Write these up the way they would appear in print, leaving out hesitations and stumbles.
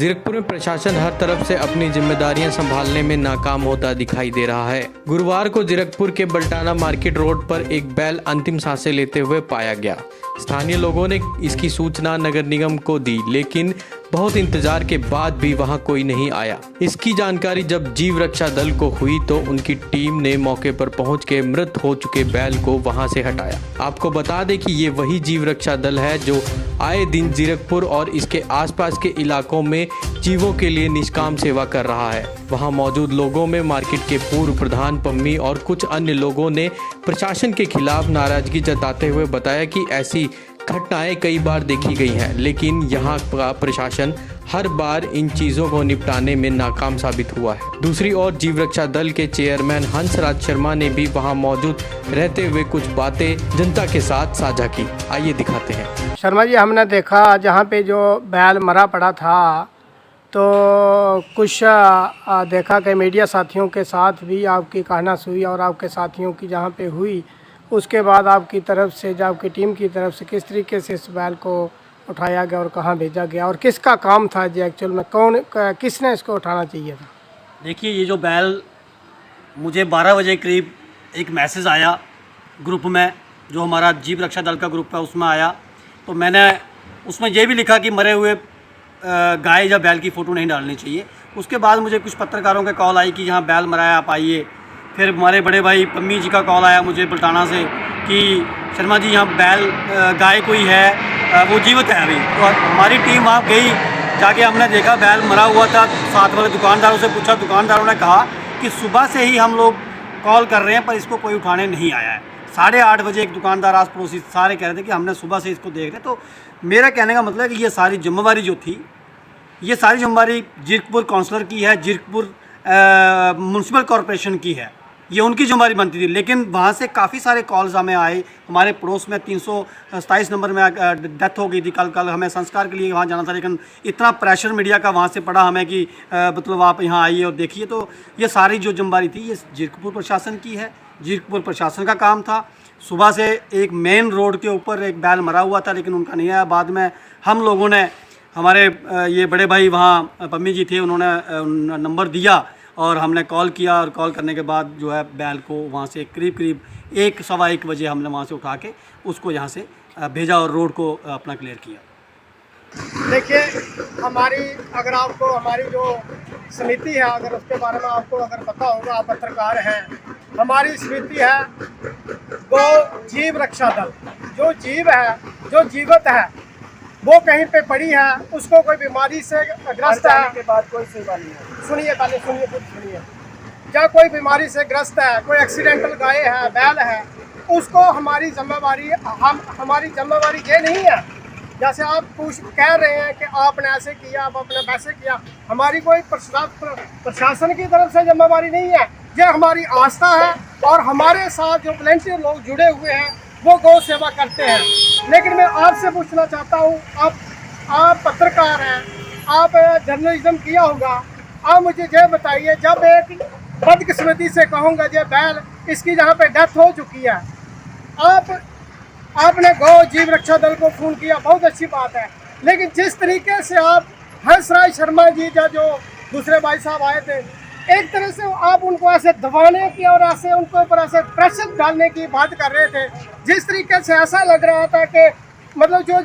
जीरकपुर में प्रशासन हर तरफ से अपनी जिम्मेदारियां संभालने में नाकाम होता दिखाई दे रहा है। गुरुवार को जीरकपुर के बल्टाना मार्केट रोड पर एक बैल अंतिम सांसें लेते हुए पाया गया। स्थानीय लोगों ने इसकी सूचना नगर निगम को दी, लेकिन बहुत इंतजार के बाद भी वहां कोई नहीं आया। इसकी जानकारी जब जीव रक्षा दल को हुई तो उनकी टीम ने मौके पर पहुंच के मृत हो चुके बैल को वहां से हटाया। आपको बता दें कि ये वही जीव रक्षा दल है जो आए दिन जीरकपुर और इसके आसपास के इलाकों में जीवों के लिए निष्काम सेवा कर रहा है। वहां मौजूद लोगों में मार्केट के पूर्व प्रधान पम्मी और कुछ अन्य लोगों ने प्रशासन के खिलाफ नाराजगी जताते हुए बताया कि ऐसी घटनाएं कई बार देखी गई हैं, लेकिन यहाँ का प्रशासन हर बार इन चीज़ों को निपटाने में नाकाम साबित हुआ है। दूसरी ओर जीव रक्षा दल के चेयरमैन हंसराज शर्मा ने भी वहां मौजूद रहते हुए कुछ बातें जनता के साथ साझा की। आइए दिखाते हैं। शर्मा जी, हमने देखा जहाँ पे जो बैल मरा पड़ा था तो कुछ देखा कि मीडिया साथियों के साथ भी आपकी कहनास हुई और आपके साथियों की जहाँ पे हुई, उसके बाद आपकी तरफ से, जो आपकी टीम की तरफ से किस तरीके से इस बैल को उठाया गया और कहाँ भेजा गया और किसका काम था जी एक्चुअल में, किसने इसको उठाना चाहिए था? देखिए, ये जो बैल मुझे 12 बजे करीब एक मैसेज आया ग्रुप में, जो हमारा जीव रक्षा दल का ग्रुप है उसमें आया, तो मैंने उसमें ये भी लिखा कि मरे हुए गाय या बैल की फ़ोटो नहीं डालनी चाहिए। उसके बाद मुझे कुछ पत्रकारों के कॉल आई कि यहाँ बैल मरा है, आप आइए। फिर हमारे बड़े भाई पम्मी जी का कॉल आया मुझे बल्टाना से कि शर्मा जी यहाँ बैल गाय कोई है, वो जीवित है अभी। तो हमारी टीम वहाँ गई, जाके हमने देखा बैल मरा हुआ था। साथ वाले दुकानदारों से पूछा, दुकानदारों ने कहा कि सुबह से ही हम लोग कॉल कर रहे हैं पर इसको कोई उठाने नहीं आया है। 8:30 बजे एक दुकानदार, आस पड़ोसी सारे कह रहे थे कि हमने सुबह से इसको देख रहे। तो मेरा कहने का मतलब है कि ये सारी जिम्मेवारी जो थी, ये सारी जिम्मेवारी जीरकपुर काउंसलर की है, जीरकपुर म्यूनसिपल कॉरपोरेशन की है, ये उनकी जिम्मेदारी बनती थी। लेकिन वहाँ से काफ़ी सारे कॉल्स हमें आए। हमारे पड़ोस में 327 नंबर में डेथ हो गई थी। कल हमें संस्कार के लिए वहाँ जाना था, लेकिन इतना प्रेशर मीडिया का वहाँ से पड़ा हमें कि मतलब आप यहाँ आइए और देखिए। तो ये सारी जो जिम्मेदारी थी ये जीरकपुर प्रशासन की है, जीरकपुर प्रशासन का काम था। सुबह से एक मेन रोड के ऊपर एक बैल मरा हुआ था, लेकिन उनका नहीं आया। बाद में हम लोगों ने, हमारे ये बड़े भाई वहाँ पम्मी जी थे, उन्होंने नंबर दिया और हमने कॉल किया, और कॉल करने के बाद जो है बैल को वहाँ से करीब 1 सवा 1 बजे हमने वहाँ से उठा के उसको यहाँ से भेजा और रोड को अपना क्लियर किया। देखिए, अगर आपको हमारी जो समिति है, अगर उसके बारे में आपको अगर पता होगा, आप पत्रकार हैं, हमारी समिति है गो जीव रक्षा दल। जो जीव है, जो जीवित है, वो कहीं पे पड़ी है, उसको कोई बीमारी से ग्रस्त है के बाद कोई सेवा नहीं है। सुनिए, पहले सुनिए। जब कोई बीमारी से ग्रस्त है, कोई एक्सीडेंटल गाय है, बैल है, उसको हमारी जिम्मेवारी ये नहीं है जैसे आप कह रहे हैं कि आपने ऐसे किया, आपने वैसे किया। हमारी कोई प्रशासन की तरफ से जिम्मेवारी नहीं है, ये हमारी आस्था है। और हमारे साथ जो वॉलंटियर लोग जुड़े हुए हैं वो गौ सेवा करते हैं। लेकिन मैं आपसे पूछना चाहता हूँ, आप पत्रकार हैं, आप जर्नलिज्म किया होगा, आप मुझे ये बताइए, जब एक बदकिस्मती से कहूँगा ये बैल, इसकी जहाँ पे डेथ हो चुकी है, आपने गौ जीव रक्षा दल को फ़ोन किया, बहुत अच्छी बात है। लेकिन जिस तरीके से आप हंसराज शर्मा जी जो दूसरे भाई साहब आए थे, एक तरह से आप उनको ऐसे दबाने की और ऐसे उनको ऊपर ऐसे प्रेशर डालने की बात कर रहे थे, जिस तरीके से ऐसा लग रहा था कि मतलब जो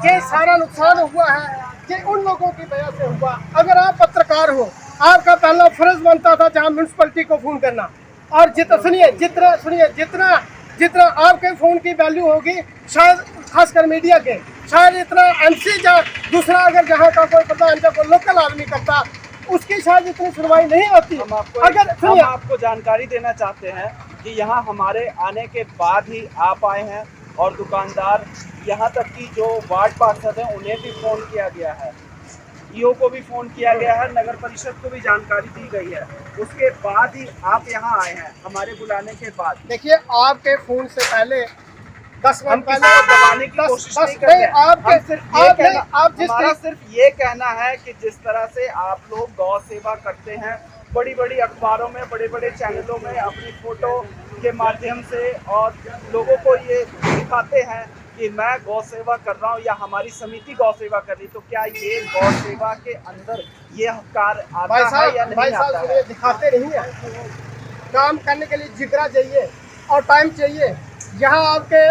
ये सारा नुकसान हुआ है ये उन लोगों की वजह से हुआ। अगर आप पत्रकार हो, आपका पहला फर्ज बनता था जहाँ म्यूनसिपलिटी को फ़ोन करना, और जितना आपके फ़ोन की वैल्यू होगी, शायद खासकर मीडिया के, शायद इतना MC दूसरा अगर जहाँ का कोई प्रधान या कोई लोकल आदमी करता, उसकी शायद इतनी सुनवाई नहीं होती। हम आपको जानकारी देना चाहते हैं कि यहाँ हमारे आने के बाद ही आप आए हैं, और दुकानदार, यहाँ तक कि जो वार्ड पार्षद हैं उन्हें भी फ़ोन किया गया है, EO को भी फ़ोन किया गया है, नगर परिषद को भी जानकारी दी गई है। उसके बाद ही आप यहाँ आए हैं, हमारे बुलाने के बाद। देखिए, आपके फ़ोन से पहले 10 मिनट पहले दबाने की कोशिश नहीं कर रहे हैं। हमारा सिर्फ ये कहना है कि जिस तरह से आप लोग गौ सेवा करते हैं, बड़ी बड़ी अखबारों में, बड़े बड़े चैनलों में अपनी फ़ोटो के माध्यम से और लोगों को ये दिखाते हैं कि मैं गौ सेवा कर रहा हूँ या हमारी समिति गौ सेवा कर रही, तो क्या ये गौ सेवा के अंदर ये कार्य आता है या भाई नहीं साहब आता सुनिए, है? दिखाते नहीं है। काम करने के लिए जिगरा चाहिए और टाइम चाहिए। यहाँ आपके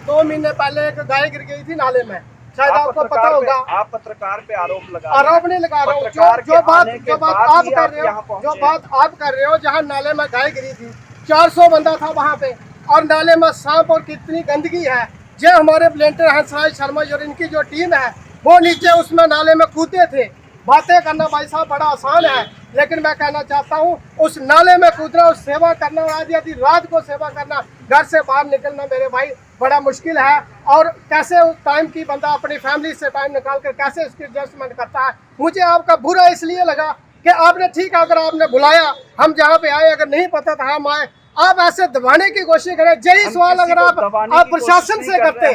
2 महीने पहले एक गाय गिर गई थी नाले में, शायद आपको पता होगा। आप पत्रकार पे आरोप लगा रहे हैं। आरोप नहीं लगा रहा हूँ, पत्रकार जो बात आने के आप बाद ही कर आप रहे यहाँ हो, पहुंचे जो हैं। बात आप कर रहे हो, जहाँ नाले में गाय गिरी थी, 400 बंदा था वहाँ पे, और नाले में सांप और कितनी गंदगी है। जो हमारे वॉलंटियर हंसराज शर्मा और इनकी जो टीम है, वो नीचे उसमें नाले में कूदे थे। बातें करना भाई साहब बड़ा आसान है, लेकिन मैं कहना चाहता हूँ उस नाले में कूदना, उस सेवा करना, आधी आधी रात को सेवा करना, घर से बाहर निकलना मेरे भाई बड़ा मुश्किल है। और कैसे उस टाइम की बंदा अपनी फैमिली से टाइम निकाल कर कैसे उसकी एडजस्टमेंट करता है। मुझे आपका बुरा इसलिए लगा कि आपने ठीक है, अगर आपने बुलाया, हम जहाँ पे आए, अगर नहीं पता था हम आए, आप ऐसे दबाने की कोशिश करें। यही सवाल अगर आप प्रशासन से करते,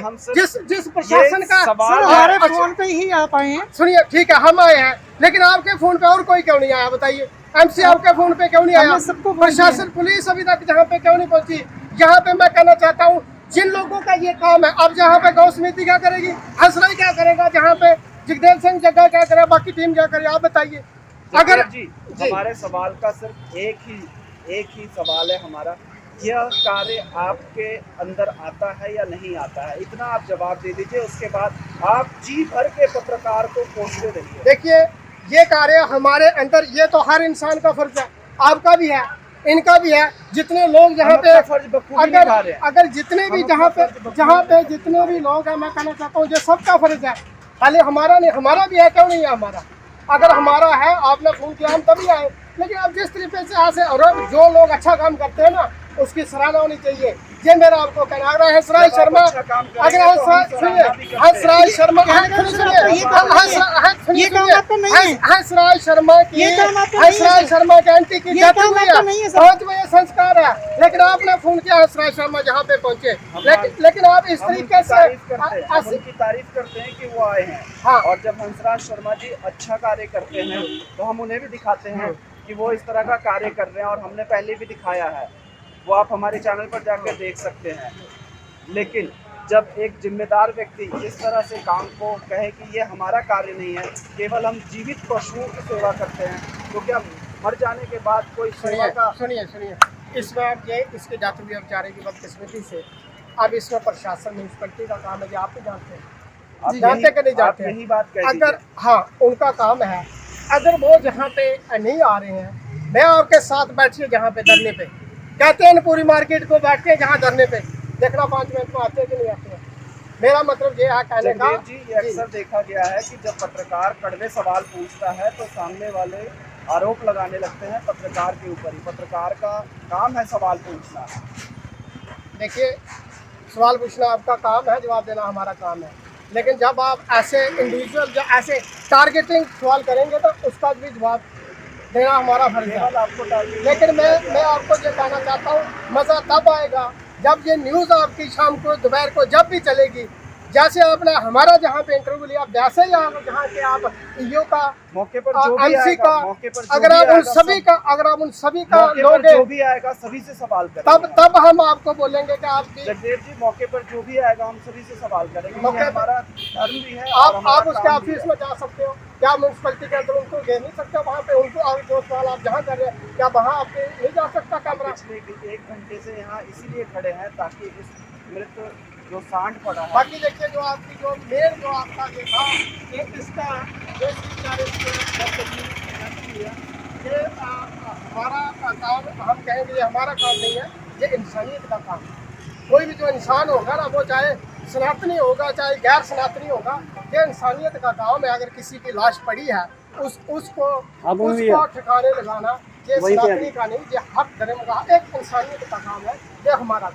जिस प्रशासन का हमारे फोन पे ही आप आए हैं। सुनिए, ठीक है हम आए हैं, लेकिन आपके फोन पे और कोई क्यों नहीं आया बताइए? एमसी आपके फोन पे क्यों नहीं आया? सबको प्रशासन पुलिस अभी तक जहाँ पे क्यों नहीं पहुंची? यहाँ पे मैं कहना चाहता हूँ, जिन लोगों का ये काम है, अब जहाँ पे गौ समिति क्या करेगी, हंसराई क्या करेगा, जहाँ पे जगदेव सिंह जग्गा क्या करे, बाकी टीम क्या करे, आप बताइए। अगर जी हमारे सवाल का सिर्फ एक ही सवाल है हमारा, यह कार्य आपके अंदर आता है या नहीं आता है, इतना आप जवाब दे दीजिए। उसके बाद आप जी भर के पत्रकार को पहुंचते रहिए। देखिए, ये कार्य हमारे अंदर, ये तो हर इंसान का फर्ज है, आपका भी है, इनका भी है। जितने लोग यहाँ पे अगर जितने भी जहाँ पे जितने भी लोग हैं, मैं कहना चाहता हूँ ये सबका फर्ज है, खाली हमारा नहीं। हमारा भी है, क्यों नहीं है हमारा? अगर हमारा है, आपने फोन किया, हम तभी आए। लेकिन आप जिस तरीके से ऐसे, और जो लोग अच्छा काम करते हैं ना, उसकी सराहना होनी चाहिए। ये मेरा आपको कहना। अगर हंसराज शर्मा, अगर हंसराज शर्मा हंसराज शर्मा की आंटी की डेथ हुई है, 5 बजे संस्कार है, लेकिन आपने फोन किया हंसराज शर्मा जहाँ पे पहुँचे, लेकिन आप इस तरीके से उनकी तारीफ करते हैं कि वो आए हैं। हाँ। और जब हंसराज शर्मा जी अच्छा कार्य करते हैं तो हम उन्हें भी दिखाते हैं कि वो इस तरह का कार्य कर रहे हैं, और हमने पहले भी दिखाया है, वो आप हमारे चैनल पर जाकर देख सकते हैं। लेकिन जब एक जिम्मेदार व्यक्ति इस तरह से काम को कहे कि ये हमारा कार्य नहीं है, केवल हम जीवित पशुओं की सेवा करते हैं, तो क्या मर जाने के बाद कोई सेवा का? सुनिए, इसमें आप ये इसकी डेथ हुई बेचारे की बदकिस्मती से। अब इसमें प्रशासन म्यूनसिपलिटी का काम है, ये आप भी जानते हैं, आप जानते कि नहीं जानते? यही बात कह अगर दीजिए। हाँ, उनका काम है। अगर वो जहाँ पे नहीं आ रहे हैं, मैं आपके साथ बैठिए जहाँ पे धरने पे, कहते हैं पूरी मार्केट को बैठते हैं जहाँ धरने पे, देखना 5 मिनट में आते हैं कि नहीं आते हैं। मेरा मतलब ये है कहने का जगदेव जी, ये अक्सर देखा गया है कि जब पत्रकार कड़वे सवाल पूछता है तो सामने वाले आरोप लगाने लगते हैं पत्रकार के ऊपर ही। पत्रकार का काम है सवाल पूछना। देखिए, सवाल पूछना आपका काम है, जवाब देना हमारा काम है। लेकिन जब आप ऐसे इंडिविजुअल, जो ऐसे टारगेटिंग सवाल करेंगे, तो उसका भी जवाब देना हमारा फर्ज है। आपको लेकिन मैं आपको ये कहना चाहता हूँ, मज़ा तब आएगा जब ये न्यूज़ आपकी शाम को, दोपहर को जब भी चलेगी, जैसे आपने हमारा जहाँ पे इंटरव्यू लिया, वैसे ही आप जहाँ के आप ईओ का, मौके पर जो भी एमसी आएगा, का, मौके पर जो अगर भी आप उन आएगा, सभी का, अगर आप उन सभी का मौके पर लोगे, जो भी आएगा सभी से सवाल करेंगे। तब हम आपको बोलेंगे कि आपकी जगदेव जी, मौके पर जो भी आएगा हम सभी से सवाल करेंगे। मौके ये पर- हमारा धर्म भी है और आप हमारा उसके काम भी ऑफिस है। में जा सकते हो, क्या म्यूनसिपलिटी के अंदर उनको दे नहीं सकते? वहाँ पे उनको जो सवाल आप जहाँ कर रहे हैं, क्या वहाँ आपके नहीं जा सकता कैमरा? पिछले 1 घंटे से यहाँ इसीलिए खड़े हैं ताकि इस मृत जो सांड पड़ा है, बाकी देखिए, जो आपकी जो मेन जो आपका ये था, ये इसका ये हमारा काम, हम कहेंगे ये हमारा काम नहीं है, ये इंसानियत का काम है। कोई भी जो इंसान होगा ना, वो चाहे सनातनी होगा चाहे गैर सनातनी होगा, ये इंसानियत का काम है। अगर किसी की लाश पड़ी है, उसको ठिकाने लगाना, ये सनातनी का नहीं, ये हर धर्म का एक इंसानियत का काम है, ये हमारा।